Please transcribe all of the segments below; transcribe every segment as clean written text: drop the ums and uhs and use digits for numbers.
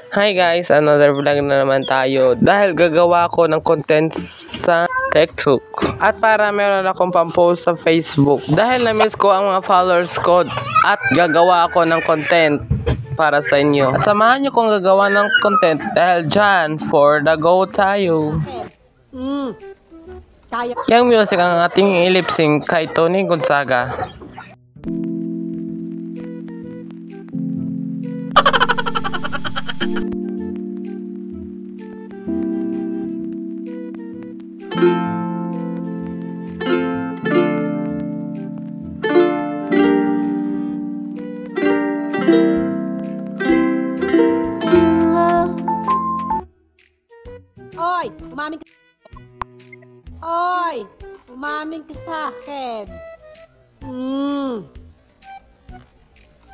Hi guys, another vlog na naman tayo dahil gagawa ako ng content sa TikTok at para meron akong pampost sa Facebook dahil na-miss ko ang mga followers ko at gagawa ako ng content para sa inyo at samahan nyo kong gagawa ng content dahil dyan for the go tayo. Yang music ang ating ilipsing kay Tony Gonzaga. Oy, umaming ka. Oy, umaming ka sa akin.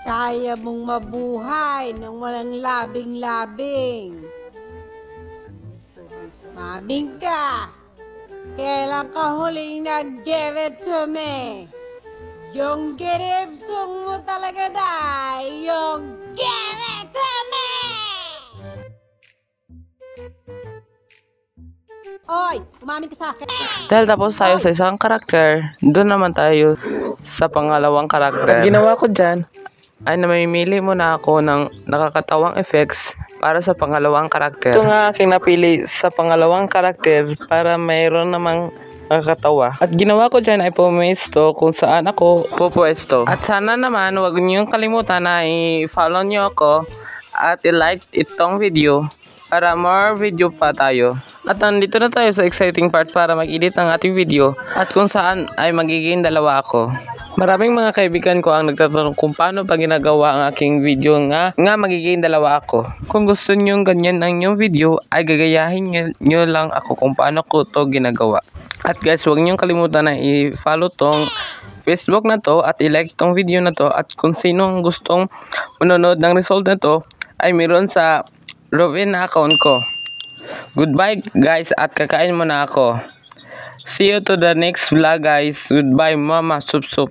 Kaya mong mabuhay nang walang labing-labing. Maming ka. Kailan ka huling nag-give it to me? Yung giripsong mo talaga dahil yung give it to me! Oy, umaming ka sa akin. Dahil tapos tayo sa isang karakter, doon naman tayo sa pangalawang karakter. At ginawa ko dyan ay namimili muna ako ng nakakatawang effects para sa pangalawang karakter. Ito nga aking napili sa pangalawang karakter para mayroon namang nakakatawa. At ginawa ko dyan ay pumesto kung saan ako pupwesto. At sana naman huwag niyong kalimutan na i-follow niyo ako at i-like itong video para more video pa tayo. At nandito na tayo sa exciting part para mag-edit ng ating video at kung saan ay magiging dalawa ako. Maraming mga kaibigan ko ang nagtatanong kung paano pa ginagawa ang aking video nga magiging dalawa ako. Kung gusto nyo ganyan ang inyong video ay gagayahin nyo lang ako kung paano ko to ginagawa. At guys, huwag nyo kalimutan na i-follow tong Facebook na to at i-like tong video na to at kung sino ang gustong manonood ng result na to ay meron sa login na account ko. Goodbye guys at kakain muna ako. See you to the next vlog guys. Goodbye mama sup sup.